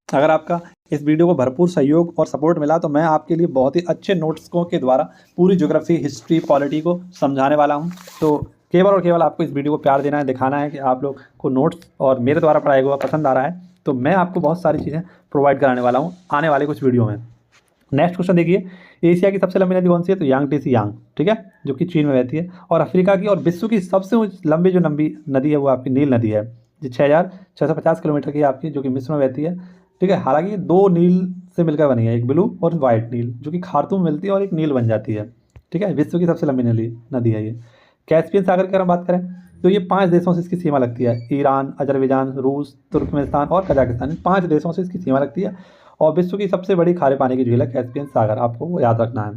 अगर आपका इस वीडियो को भरपूर सहयोग और सपोर्ट मिला तो मैं आपके लिए बहुत ही अच्छे नोट्सों के द्वारा पूरी ज्योग्राफी, हिस्ट्री, पॉलिटी को समझाने वाला हूं। तो केवल और केवल आपको इस वीडियो को प्यार देना है, दिखाना है कि आप लोग को नोट्स और मेरे द्वारा पढ़ाया हुआ पसंद आ रहा है। तो मैं आपको बहुत सारी चीज़ें प्रोवाइड कराने वाला हूँ आने वाले कुछ वीडियो में। नेक्स्ट क्वेश्चन देखिए, एशिया की सबसे लंबी नदी कौन सी है? तो यांगटीसी यांग। ठीक है, जो कि चीन में बहती है। और अफ्रीका की और विश्व की सबसे लंबी जो नदी है वो आपकी नील नदी है, जो 6650 किलोमीटर की है आपकी, जो कि मिस्र में बहती है। ठीक है। हालांकि ये दो नील से मिलकर बनी है, एक ब्लू और वाइट नील, जो कि खार्तूम में मिलती है और एक नील बन जाती है। ठीक है। विश्व की सबसे लंबी नदी है ये। कैस्पियन सागर की अगर हम बात करें तो ये 5 देशों से इसकी सीमा लगती है। ईरान, अजरबैजान, रूस, तुर्कमेनिस्तान और कजाकिस्तान, इन 5 देशों से इसकी सीमा लगती है। और विश्व की सबसे बड़ी खारे पानी की झील है कैस्पियन सागर, आपको वो याद रखना है।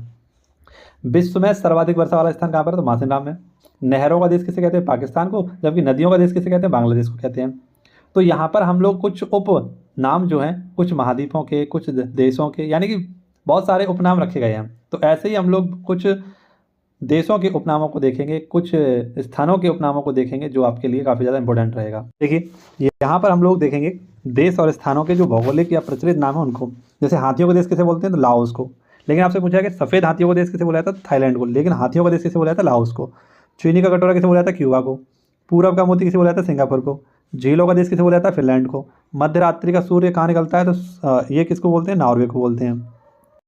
विश्व में सर्वाधिक वर्षा वाला स्थान कहाँ पर है? तो मासिनराम में। नहरों का देश किसे कहते हैं? पाकिस्तान को। जबकि नदियों का देश किसे कहते हैं? बांग्लादेश को कहते हैं। तो यहाँ पर हम लोग कुछ उप नाम जो हैं कुछ महाद्वीपों के, कुछ देशों के, यानी कि बहुत सारे उपनाम रखे गए हैं। तो ऐसे ही हम लोग कुछ देशों के उपनामों को देखेंगे, कुछ स्थानों के उपनामों को देखेंगे, जो आपके लिए काफ़ी ज़्यादा इंपॉर्टेंट रहेगा। देखिए यहाँ पर हम लोग देखेंगे देश और स्थानों के जो भौगोलिक या प्रचलित नाम है उनको। जैसे हाथियों का देश किसे बोलते हैं? तो लाओस को। लेकिन आपसे पूछा कि सफ़ेद हाथियों का देश किसे बोला जाता है? थाईलैंड को। लेकिन हाथियों का देश किसे बोला जाता है? लाओस को। चीनी का कटोरा किसे बोला जाता है? क्यूबा को। पूरब का मोती किसे बोला जाता है? सिंगापुर को। झीलों का देश किसे बोला जाता है? फिनलैंड को। मध्य रात्रि का सूर्य कहाँ निकलता है? तो ये किसको बोलते हैं? नॉर्वे को बोलते हैं।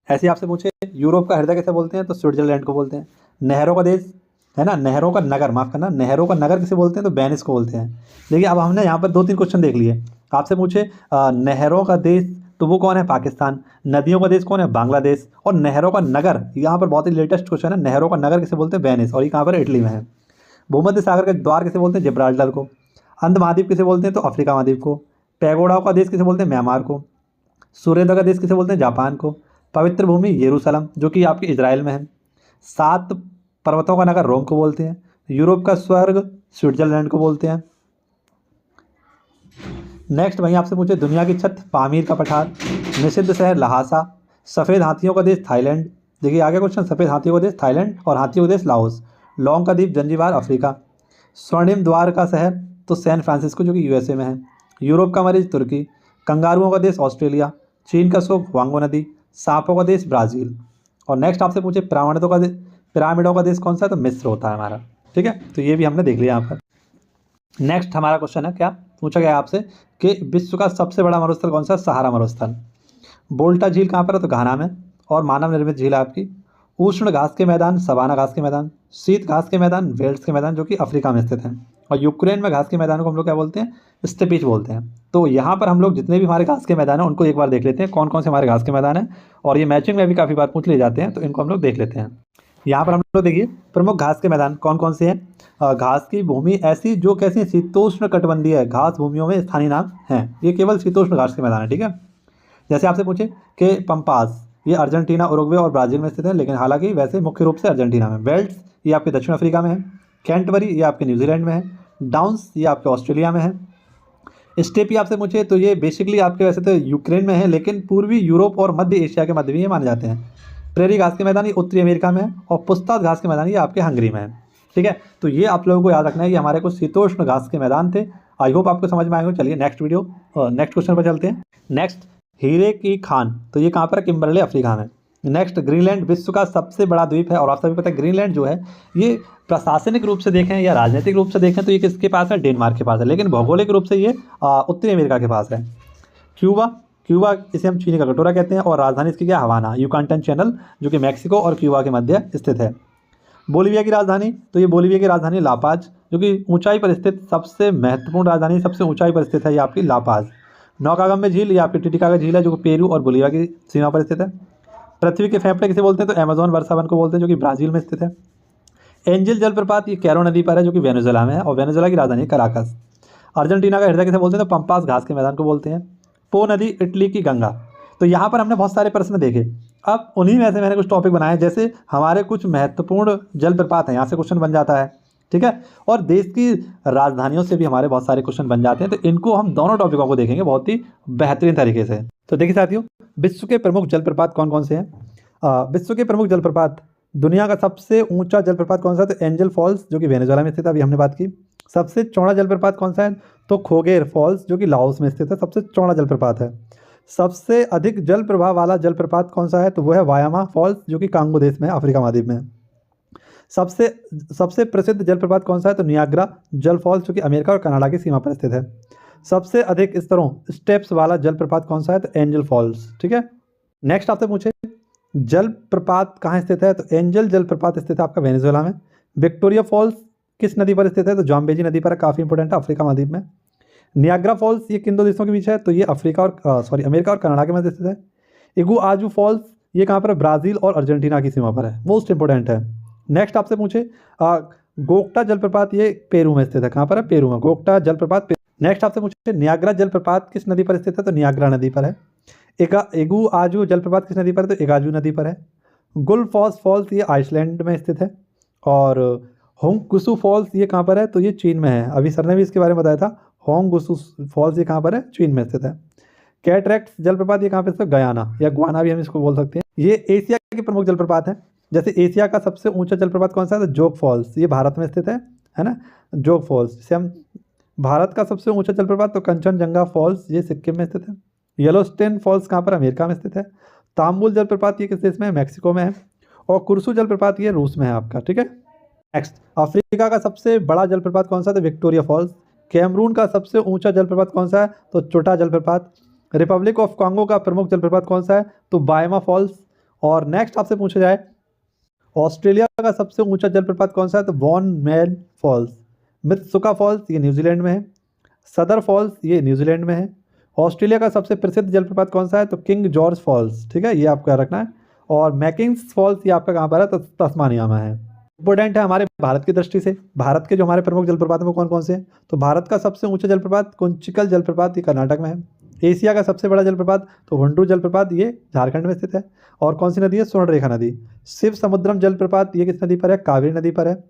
ऐसे आपसे पूछे यूरोप का हृदय किसे बोलते हैं? तो स्विट्जरलैंड को बोलते हैं। नहरों का देश है ना, नहरों का नगर, माफ़ करना, नहरों का नगर किसे बोलते हैं? तो वेनिस को बोलते हैं। देखिए अब हमने यहाँ पर 2-3 क्वेश्चन देख लिए। आपसे पूछे नहरों का देश, तो वो कौन है? पाकिस्तान। नदियों का देश कौन है? बांग्लादेश। और नहरों का नगर, यहाँ पर बहुत ही लेटेस्ट क्वेश्चन है, नहरों का नगर किसे बोलते हैं? वेनिस। और ये कहाँ पर? इटली में है। भूमध्य सागर का द्वार किसे बोलते हैं? जिब्राल्टर को। अंध महाद्वीप किसे बोलते हैं? तो अफ्रीका महाद्वीप को। पैगोडाओं का देश किसे बोलते हैं? म्यांमार को। सूर्योदय का देश किसे बोलते हैं? जापान को। पवित्र भूमि यरूशलेम, जो कि आपके इजराइल में है। 7 पर्वतों का नगर रोम को बोलते हैं। यूरोप का स्वर्ग स्विट्जरलैंड को बोलते हैं। नेक्स्ट वहीं आपसे पूछे दुनिया की छत पामीर का पठार, निषिद्ध शहर लहासा, सफ़ेद हाथियों का देश थाईलैंड। देखिए आगे क्वेश्चन, सफ़ेद हाथियों का देश थाईलैंड और हाथियों का देश लाओस। लौंग का द्वीप जंजीबार अफ्रीका। स्वर्णिम द्वार का शहर तो सैन फ्रांसिस्को, जो कि यूएसए में है। यूरोप का मरीज तुर्की। कंगारुओं का देश ऑस्ट्रेलिया। चीन का शोक वांगो नदी। सांपों का देश ब्राज़ील। और नेक्स्ट आपसे पूछे पिरामिडों का देश कौन सा है? तो मिस्र होता है हमारा। ठीक है। तो ये भी हमने देख लिया यहाँ पर। नेक्स्ट हमारा क्वेश्चन है, क्या पूछा गया आपसे कि विश्व का सबसे बड़ा मरुस्थल कौन सा? सहारा मरुस्थल। बोल्टा झील कहाँ पर है? तो घाना में। और मानव निर्मित झील है आपकी उष्ण घास के मैदान, सवाना घास के मैदान। शीत घास के मैदान, वेल्स के मैदान, जो कि अफ्रीका में स्थित हैं। और यूक्रेन में घास के मैदानों को हम लोग क्या बोलते हैं? स्टेपीज बोलते हैं। तो यहाँ पर हम लोग जितने भी हमारे घास के मैदान हैं उनको एक बार देख लेते हैं, कौन कौन से हमारे घास के मैदान हैं। और ये मैचिंग में भी काफ़ी बार पूछ ले जाते हैं, तो इनको हम लोग देख लेते हैं। यहाँ पर हम लोग देखिए प्रमुख घास के मैदान कौन कौन से हैं। घास की भूमि ऐसी जो कैसी शीतोष्ण कटिबंधीय है, घास भूमियों में स्थानीय नाम हैं। ये केवल शीतोष्ण घास के मैदान है। ठीक है। जैसे आपसे पूछे कि पंपास, ये अर्जेंटीना, उरुग्वे और ब्राज़ील में स्थित है, लेकिन हालांकि वैसे मुख्य रूप से अर्जेंटीना में। वेल्स ये आपके दक्षिण अफ्रीका में है। कैंटबरी ये आपके न्यूजीलैंड में है। डाउन्स ये आपके ऑस्ट्रेलिया में है। स्टेपी आपसे पूछे तो ये बेसिकली आपके वैसे तो यूक्रेन में है, लेकिन पूर्वी यूरोप और मध्य एशिया के मध्य भी ये माने जाते हैं। प्रेरी घास के मैदान ये उत्तरी अमेरिका में है। और पुस्ताद घास के मैदान ये आपके हंगरी में है। ठीक है। तो ये आप लोगों को याद रखना है, ये हमारे कुछ शीतोष्ण घास के मैदान थे। आई होप आपको समझ में आएंगे। चलिए नेक्स्ट क्वेश्चन पर चलते हैं। नेक्स्ट, हीरे की खान, तो ये कहाँ पर है? किम्बरले अफ्रीका में। नेक्स्ट, ग्रीनलैंड विश्व का सबसे बड़ा द्वीप है। और आप सभी पता है ग्रीनलैंड जो है ये प्रशासनिक रूप से देखें या राजनीतिक रूप से देखें तो ये किसके पास है? डेनमार्क के पास है। लेकिन भौगोलिक रूप से ये उत्तरी अमेरिका के पास है। क्यूबा इसे हम चीनी का कटोरा कहते हैं। और राजधानी इसकी क्या? हवाना, युकाटन चैनल, जो कि मैक्सिको और क्यूबा के मध्य स्थित है। बोलीविया की राजधानी, तो ये बोलीविया की राजधानी लापाज, जो कि ऊंचाई पर स्थित सबसे महत्वपूर्ण राजधानी, सबसे ऊंचाई पर स्थित है ये आपकी लापाज। नौकागम्य झील ये आपकी टिटिकाका झील है जो कि पेरू और बोलीविया की सीमा पर स्थित है। पृथ्वी के फेफड़े किसे बोलते हैं? तो अमेजोन वर्षा वन को बोलते हैं जो कि ब्राजील में स्थित है। एंजिल जलप्रपात ये कैरो नदी पर है जो कि वेनेजुएला में है और वेनेजुएला की राजधानी है कराकस। अर्जेंटीना का हृदय किसे बोलते हैं? तो पंपास घास के मैदान को बोलते हैं। पो नदी इटली की गंगा। तो यहाँ पर हमने बहुत सारे प्रश्न देखे। अब उन्हीं में से मैंने कुछ टॉपिक बनाए, जैसे हमारे कुछ महत्वपूर्ण जलप्रपात हैं, यहाँ से क्वेश्चन बन जाता है, ठीक है। और देश की राजधानियों से भी हमारे बहुत सारे क्वेश्चन बन जाते हैं। तो इनको हम दोनों टॉपिकों को देखेंगे बहुत ही बेहतरीन तरीके से। तो देखिए साथियों, विश्व के प्रमुख जलप्रपात कौन कौन से हैं? विश्व के प्रमुख जलप्रपात, दुनिया का सबसे ऊंचा जलप्रपात कौन सा है? तो एंजल फॉल्स जो कि वेनेजुएला में स्थित है, अभी हमने बात की। सबसे चौड़ा जलप्रपात कौन सा है? तो खोगेर फॉल्स जो कि लाओस में स्थित है, सबसे चौड़ा जलप्रपात है। सबसे अधिक जल प्रवाह वाला जलप्रपात कौन सा है? तो वो है वायामा फॉल्स जो कि कांगो देश में है, अफ्रीका महाद्वीप में है। सबसे प्रसिद्ध जलप्रपात कौन सा है? तो नियाग्रा जल फॉल्स जो कि अमेरिका और कनाडा की सीमा पर स्थित है। सबसे अधिक स्तरों स्टेप्स वाला जलप्रपात कौन सा है? तो एंजल फॉल्स, ठीक है। नेक्स्ट आपसे पूछे जलप्रपात कहाँ स्थित है? तो एंजल जलप्रपात स्थित है आपका वेनेजुएला में। विक्टोरिया फॉल्स किस नदी पर स्थित है? तो जाम्बेजी नदी पर है, काफ़ी इंपॉर्टेंट है, अफ्रीका महाद्वीप में। नियाग्रा फॉल्स ये किन दो देशों के बीच है? तो ये अमेरिका और कनाडा के मध्य स्थित है। इगुआजू फॉल्स ये कहाँ पर है? ब्राज़ील और अर्जेंटीना की सीमा पर है, मोस्ट इंपॉर्टेंट है। नेक्स्ट आपसे पूछे गोक्टा जलप्रपात ये पेरू में स्थित है, कहाँ पर है? पेरू में, गोक्टा जलप्रपात। नेक्स्ट आपसे पूछे नियाग्रा जलप्रपात किस नदी पर स्थित है? तो नियाग्रा नदी पर है। इगुआजू जलप्रपात किस नदी पर है? तो इगाजू नदी पर है। गुलफॉस फॉल्स ये आइसलैंड में स्थित है। और होंगगुसु फॉल्स ये कहाँ पर है? तो ये चीन में है, अभी सर ने भी इसके बारे में बताया था। होंगगुसु फॉल्स ये कहाँ पर है? चीन में स्थित है। कैटरेक्ट जलप्रपात ये कहाँ पर स्थित है? गयाना या गुआना भी हम इसको बोल सकते हैं। ये एशिया के प्रमुख जलप्रपात हैं। जैसे एशिया का सबसे ऊंचा जलप्रपात कौन सा है? तो जोग फॉल्स ये भारत में स्थित है ना, जोग फॉल्स। जैसे हम भारत का सबसे ऊंचा जलप्रपात तो कंचनजंगा फॉल्स ये सिक्किम में स्थित है। येलोस्टोन फॉल्स कहाँ पर? अमेरिका में स्थित है। तांबुल जलप्रपात ये किस देश में है? मैक्सिको में है। और कुर्सू जलप्रपात ये रूस में है आपका, ठीक है। नेक्स्ट, अफ्रीका का सबसे बड़ा जलप्रपात कौन सा है? तो विक्टोरिया फॉल्स। कैमरून का सबसे ऊंचा जलप्रपात कौन सा है? तो चोटा जलप्रपात। रिपब्लिक ऑफ कांगो का प्रमुख जलप्रपात कौन सा है? तो बायमा फॉल्स। और नेक्स्ट आपसे पूछा जाए ऑस्ट्रेलिया का सबसे ऊंचा जलप्रपात कौन सा है? तो वॉन मैन फॉल्स। मित्सुका फॉल्स ये न्यूजीलैंड में है। सदर फॉल्स ये न्यूजीलैंड में है। ऑस्ट्रेलिया का सबसे प्रसिद्ध जलप्रपात कौन सा है? तो किंग जॉर्ज फॉल्स, ठीक है, ये आपको याद रखना है। और मैकिंग्स फॉल्स ये आपका कहाँ पर है? तो तस्मानिया में है। इंपॉर्टेंट है हमारे भारत की दृष्टि से। भारत के जो हमारे प्रमुख जलप्रपात हैं वो कौन कौन से हैं? तो भारत का सबसे ऊंचा जलप्रपात कुंचिकल जलप्रपात ये कर्नाटक में है। एशिया का सबसे बड़ा जलप्रपात तो हुंड्रू जलप्रपात ये झारखंड में स्थित है। और कौन सी नदी है? स्वर्णरेखा नदी। शिव समुद्रम जलप्रपात ये किस नदी पर है? कावेरी नदी पर है।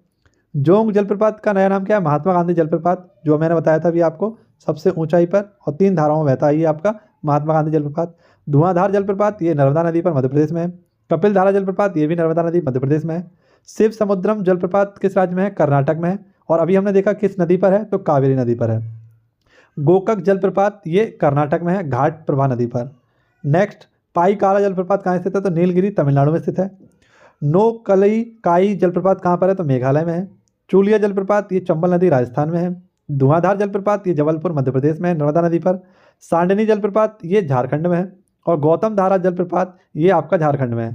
जोंग जलप्रपात का नया नाम क्या है? महात्मा गांधी जलप्रपात, जो मैंने बताया था अभी आपको, सबसे ऊंचाई पर और 3 धाराओं में बहता है ये आपका महात्मा गांधी जलप्रपात। धुआंधार जलप्रपात ये नर्मदा नदी पर मध्य प्रदेश में है। कपिल धारा जलप्रपात ये भी नर्मदा नदी मध्य प्रदेश में है। शिव समुद्रम जलप्रपात किस राज्य में है? कर्नाटक में है। और अभी हमने देखा किस नदी पर है? तो कावेरी नदी पर है। गोकक जलप्रपात ये कर्नाटक में है, घाट प्रभा नदी पर। नेक्स्ट, पाई काला जलप्रपात कहाँ स्थित है? तो नीलगिरी तमिलनाडु में स्थित है। नो कलई काई जलप्रपात कहाँ पर है? तो मेघालय में है। चूलिया जलप्रपात ये चंबल नदी राजस्थान में है। धुआंधार जलप्रपात ये जबलपुर मध्य प्रदेश में है, नर्मदा नदी पर। सांडनी जलप्रपात ये झारखंड में है। और गौतम धारा जलप्रपात ये आपका झारखंड में है।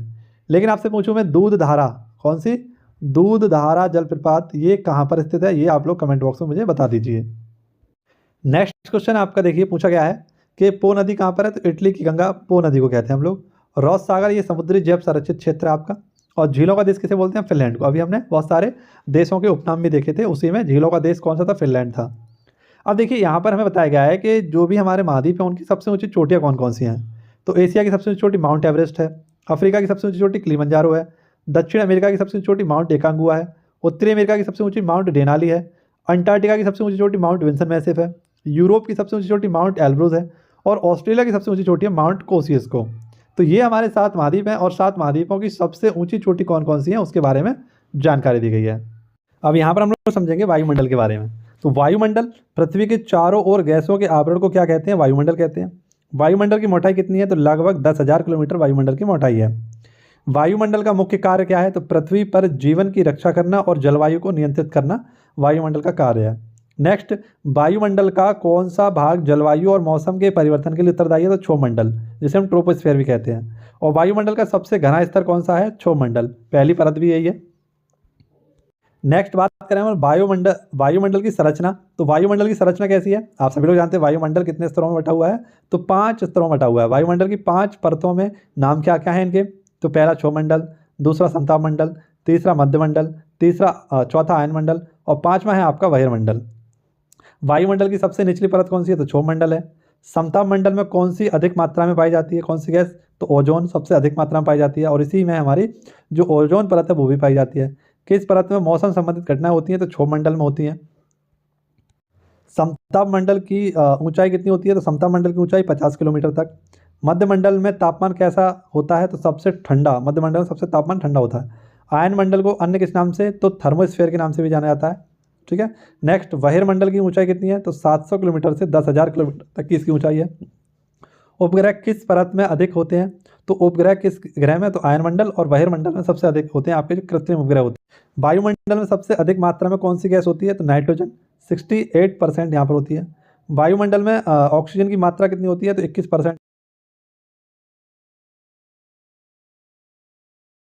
लेकिन आपसे पूछूं मैं दूध धारा, कौन सी? दूध धारा जलप्रपात ये कहाँ पर स्थित है? ये आप लोग कमेंट बॉक्स में मुझे बता दीजिए। नेक्स्ट क्वेश्चन आपका देखिए पूछा गया है कि पो नदी कहाँ पर है? तो इटली की गंगा पो नदी को कहते हैं हम लोग। रॉस सागर ये समुद्री जैव संरक्षित क्षेत्र है आपका। और झीलों का देश किसे बोलते हैं? फिनलैंड को। अभी हमने बहुत सारे देशों के उपनाम भी देखे थे, उसी में झीलों का देश कौन सा था? फिनलैंड था। अब देखिए यहाँ पर हमें बताया गया है कि जो भी हमारे महाद्वीप हैं उनकी सबसे ऊंची चोटियाँ कौन कौन सी हैं। तो एशिया की सबसे ऊंची चोटी माउंट एवरेस्ट है। अफ्रीका की सबसे ऊंची चोटी किलिमंजारो है। दक्षिण अमेरिका की सबसे ऊंची चोटी माउंट एकांगुआ है। उत्तरी अमेरिका की सबसे ऊंची माउंट डेनाली है। अंटार्कटिका की सबसे ऊंची चोटी माउंट विंसन मैसिफ है। यूरोप की सबसे ऊंची चोटी माउंट एल्ब्रूज है। और ऑस्ट्रेलिया की सबसे ऊंची चोटी है माउंट कोसियस्को। तो ये हमारे 7 महाद्वीप हैं और 7 महाद्वीपों की सबसे ऊंची चोटी कौन कौन सी है उसके बारे में जानकारी दी गई है। अब यहाँ पर हम लोग समझेंगे वायुमंडल के बारे में। तो वायुमंडल, पृथ्वी के चारों ओर गैसों के आवरण को क्या कहते हैं? वायुमंडल कहते हैं। वायुमंडल की मोटाई कितनी है? तो लगभग 10,000 किलोमीटर वायुमंडल की मोटाई है। वायुमंडल का मुख्य कार्य क्या है? तो पृथ्वी पर जीवन की रक्षा करना और जलवायु को नियंत्रित करना वायुमंडल का कार्य है। नेक्स्ट, वायुमंडल का कौन सा भाग जलवायु और मौसम के परिवर्तन के लिए उत्तरदायी है? तो क्षोभमंडल, जिसे हम ट्रोपोस्फेयर भी कहते हैं। और वायुमंडल का सबसे घना स्तर कौन सा है? क्षोभमंडल, पहली परत भी यही है। नेक्स्ट बात करें हम वायुमंडल की संरचना। तो वायुमंडल की संरचना कैसी है, आप सभी लोग जानते हैं वायुमंडल कितने स्तरों में बटा हुआ है, तो 5 स्तरों में बटा हुआ है। वायुमंडल की 5 परतों में नाम क्या क्या है इनके, तो पहला क्षोमंडल, दूसरा समताप मंडल, तीसरा मध्यमंडल, चौथा आयनमंडल और पांचवा है आपका बहिर्मंडल। वायुमंडल की सबसे निचली परत कौन सी है, तो क्षोमंडल है। समताप मंडल में कौन सी अधिक मात्रा में पाई जाती है, कौन सी गैस, तो ओजोन सबसे अधिक मात्रा में पाई जाती है और इसी में हमारी जो ओजोन परत है वो भी पाई जाती है। किस परत में मौसम संबंधित घटनाएं होती हैं, तो क्षोमंडल में होती हैं। समताप मंडल की ऊंचाई कितनी होती है, तो समताप मंडल की ऊंचाई 50 किलोमीटर तक। मध्यमंडल में तापमान कैसा होता है, तो सबसे ठंडा, मध्यमंडल में सबसे तापमान ठंडा होता है। आयन मंडल को अन्य किस नाम से, तो थर्मोस्फीयर के नाम से भी जाना जाता है। ठीक है। नेक्स्ट, बहिर्मंडल की ऊंचाई कितनी है, तो 700 किलोमीटर से 10,000 किलोमीटर तक की इसकी ऊंचाई है। उपग्रह किस परत में अधिक होते हैं, तो उपग्रह किस ग्रह में, तो आयनमंडल और बहिर्मंडल में सबसे अधिक होते हैं आपके जो कृत्रिम उपग्रह होते हैं। वायुमंडल में सबसे अधिक मात्रा में कौन सी गैस होती है, तो नाइट्रोजन 68% यहाँ पर होती है। वायुमंडल में ऑक्सीजन की मात्रा कितनी होती है, तो 21%।